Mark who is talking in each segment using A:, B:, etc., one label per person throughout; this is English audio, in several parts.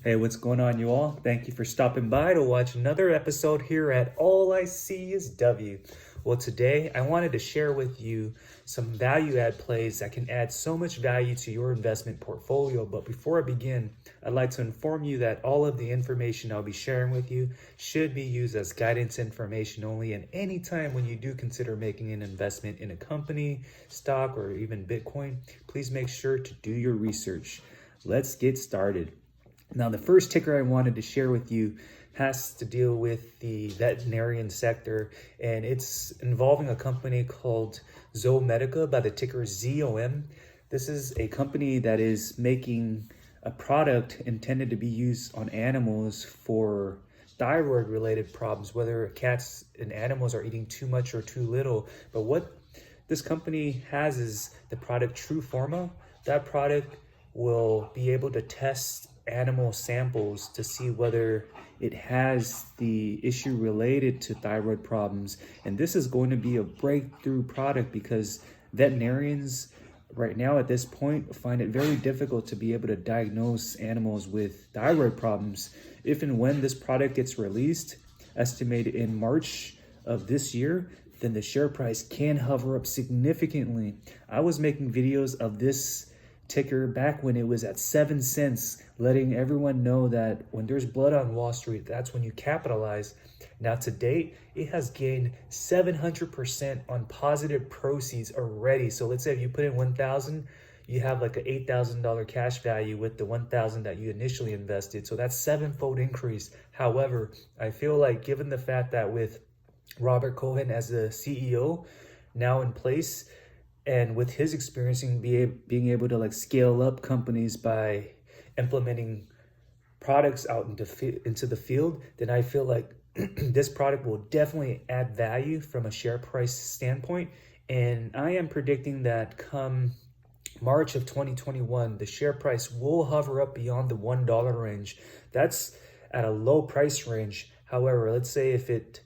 A: Hey, what's going on, you all? Thank you for stopping by to watch another episode here at All I See is W. Well, today I wanted to share with you some value add plays that can add so much value to your investment portfolio. But before I begin, I'd like to inform you that all of the information I'll be sharing with you should be used as guidance information only. And anytime when you do consider making an investment in a company, stock, or even Bitcoin, please make sure to do your research. Let's get started. Now, the first ticker I wanted to share with you has to deal with the veterinarian sector, and it's involving a company called Zomedica by the ticker ZOM. This is a company that is making a product intended to be used on animals for thyroid related problems, whether cats and animals are eating too much or too little. But what this company has is the product Trueforma. That product will be able to test animal samples to see whether it has the issue related to thyroid problems. And this is going to be a breakthrough product because veterinarians right now at this point find it very difficult to be able to diagnose animals with thyroid problems. If and when this product gets released, estimated in March of this year, then the share price can hover up significantly. I was making videos of this ticker back when it was at 7 cents, letting everyone know that when there's blood on Wall Street, that's when you capitalize. Now to date, it has gained 700% on positive proceeds already. So let's say if you put in 1,000, you have like an $8,000 cash value with the 1,000 that you initially invested. So that's sevenfold increase. However, I feel like given the fact that with Robert Cohen as the CEO now in place, and with his experience being able to like scale up companies by implementing products out into the field, then I feel like this product will definitely add value from a share price standpoint. And I am predicting that come March of 2021, the share price will hover up beyond the $1 range. That's at a low price range. However, let's say if it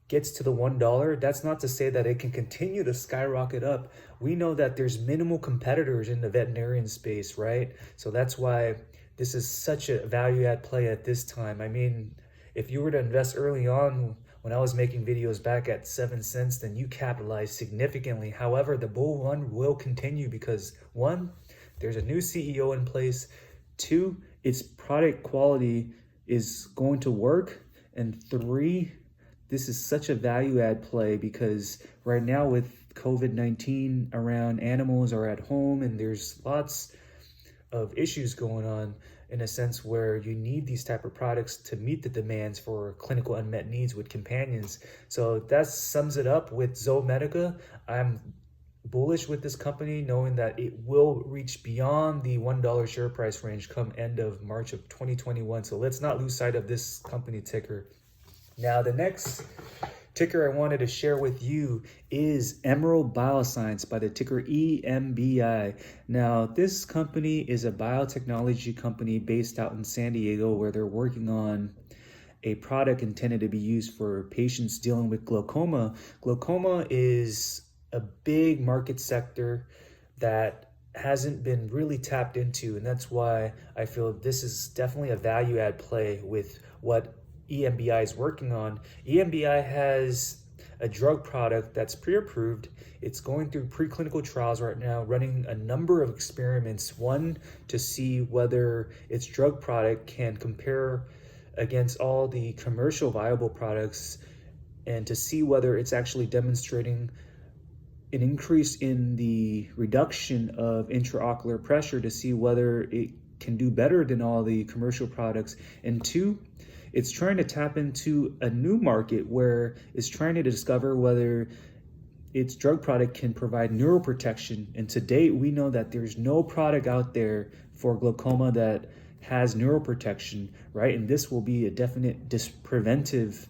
A: gets to the $1, that's not to say that it can continue to skyrocket up. We know that there's minimal competitors in the veterinarian space, right? So that's why this is such a value add play at this time. I mean, if you were to invest early on when I was making videos back at 7 cents, then you capitalized significantly. However, the bull run will continue because 1, there's a new CEO in place. 2, its product quality is going to work. And 3, this is such a value add play because right now with COVID-19 around, animals are at home and there's lots of issues going on in a sense where you need these type of products to meet the demands for clinical unmet needs with companions. So that sums it up with Zomedica. I'm bullish with this company, knowing that it will reach beyond the $1 share price range come end of March of 2021. So let's not lose sight of this company ticker. Now, the next ticker I wanted to share with you is Emerald Bioscience by the ticker EMBI. Now, this company is a biotechnology company based out in San Diego where they're working on a product intended to be used for patients dealing with glaucoma. Glaucoma is a big market sector that hasn't been really tapped into, and that's why I feel this is definitely a value add play with what EMBI is working on. EMBI has a drug product that's pre-approved. It's going through preclinical trials right now, running a number of experiments. One, to see whether its drug product can compare against all the commercial viable products and to see whether it's actually demonstrating an increase in the reduction of intraocular pressure to see whether it can do better than all the commercial products. And 2, it's trying to tap into a new market where it's trying to discover whether its drug product can provide neuroprotection. And to date, we know that there's no product out there for glaucoma that has neuroprotection, right? And this will be a definite preventive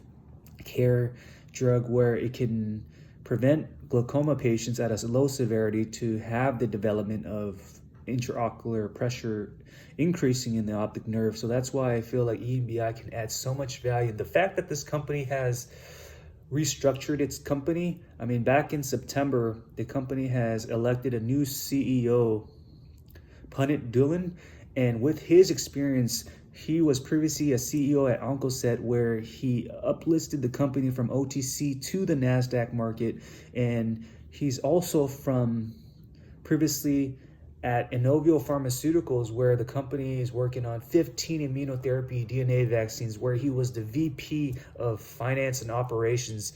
A: care drug where it can prevent glaucoma patients at a low severity to have the development of intraocular pressure increasing in the optic nerve. So that's why I feel like EMBI can add so much value. The fact that this company has restructured its company, I mean, back in September, the company has elected a new CEO, Punit Dhillon, And with his experience, he was previously a CEO at Oncoset, where he uplisted the company from OTC to the NASDAQ market. And he's also from previously at Inovio Pharmaceuticals, where the company is working on 15 immunotherapy DNA vaccines, where he was the VP of Finance and Operations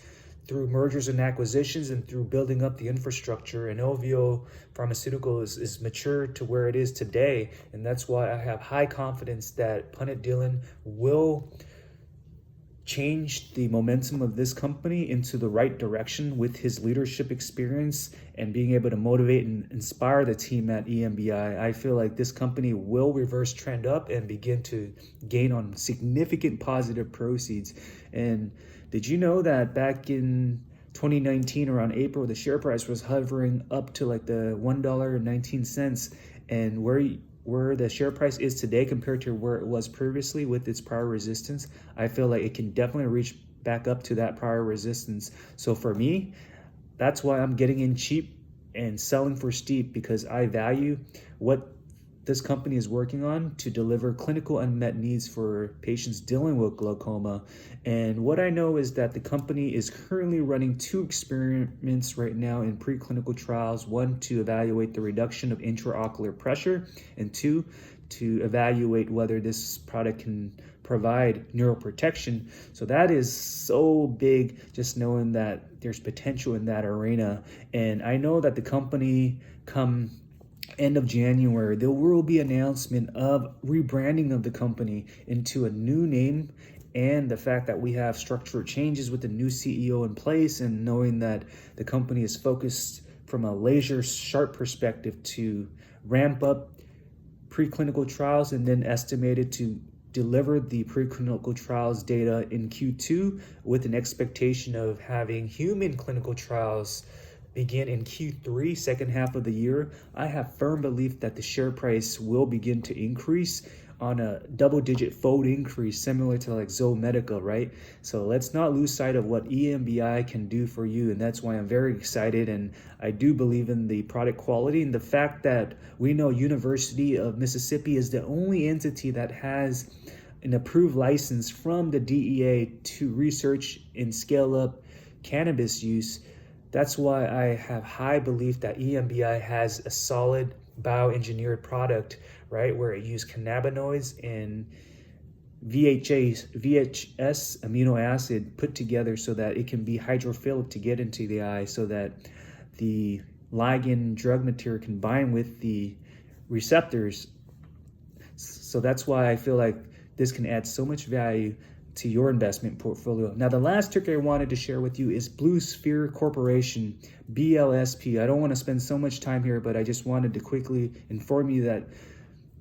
A: through mergers and acquisitions and through building up the infrastructure. Inovio Pharmaceuticals is mature to where it is today, and that's why I have high confidence that Punit Dhillon will change the momentum of this company into the right direction with his leadership experience and being able to motivate and inspire the team at EMBI. I feel like this company will reverse trend up and begin to gain on significant positive proceeds. And did you know that back in 2019, around April, the share price was hovering up to like the $1.19, and where the share price is today compared to where it was previously with its prior resistance, I feel like it can definitely reach back up to that prior resistance. So for me, that's why I'm getting in cheap and selling for steep, because I value what this company is working on to deliver clinical unmet needs for patients dealing with glaucoma. And what I know is that the company is currently running 2 experiments right now in preclinical trials, 1 to evaluate the reduction of intraocular pressure, and 2 to evaluate whether this product can provide neuroprotection. So that is so big, just knowing that there's potential in that arena. And I know that the company come end of January, there will be announcement of rebranding of the company into a new name, and the fact that we have structural changes with the new CEO in place, and knowing that the company is focused from a laser sharp perspective to ramp up preclinical trials and then estimated to deliver the preclinical trials data in Q2 with an expectation of having human clinical trials begin in Q3, second half of the year. I have firm belief that the share price will begin to increase on a double-digit fold increase, similar to like Zomedica, right? So let's not lose sight of what EMBI can do for you, and that's why I'm very excited. And I do believe in the product quality and the fact that we know University of Mississippi is the only entity that has an approved license from the DEA to research and scale up cannabis use. That's why I have high belief that EMBI has a solid bioengineered product, right, where it used cannabinoids and VHS amino acid put together so that it can be hydrophilic to get into the eye, so that the ligand drug material can bind with the receptors. So that's why I feel like this can add so much value to your investment portfolio. Now, the last ticker I wanted to share with you is Blue Sphere Corporation, BLSP. I don't want to spend so much time here, but I just wanted to quickly inform you that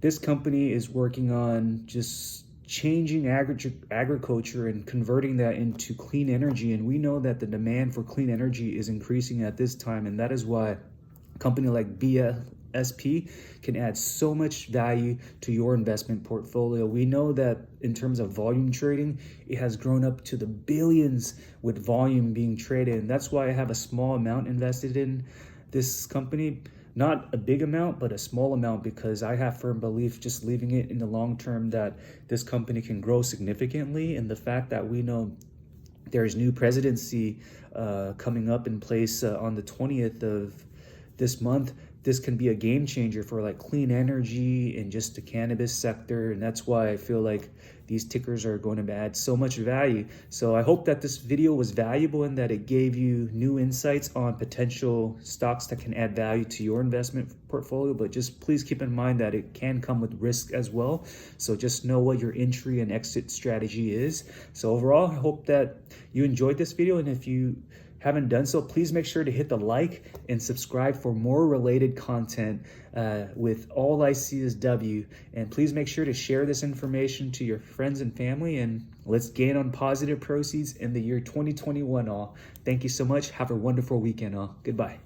A: this company is working on just changing agriculture and converting that into clean energy. And we know that the demand for clean energy is increasing at this time, and that is why a company like BLSP can add so much value to your investment portfolio. We know that in terms of volume trading, it has grown up to the billions with volume being traded. And that's why I have a small amount invested in this company. Not a big amount, but a small amount, because I have firm belief, just leaving it in the long term, that this company can grow significantly. And the fact that we know there's new presidency coming up in place on the 20th of this month, this can be a game changer for like clean energy and just the cannabis sector. And that's why I feel like these tickers are going to add so much value. So I hope that this video was valuable and that it gave you new insights on potential stocks that can add value to your investment portfolio. But just please keep in mind that it can come with risk as well. So just know what your entry and exit strategy is. So overall, I hope that you enjoyed this video. And if you haven't done so, please make sure to hit the like and subscribe for more related content with All I See Is W. And please make sure to share this information to your friends and family, and let's gain on positive proceeds in the year 2021 all. Thank you so much. Have a wonderful weekend all. Goodbye.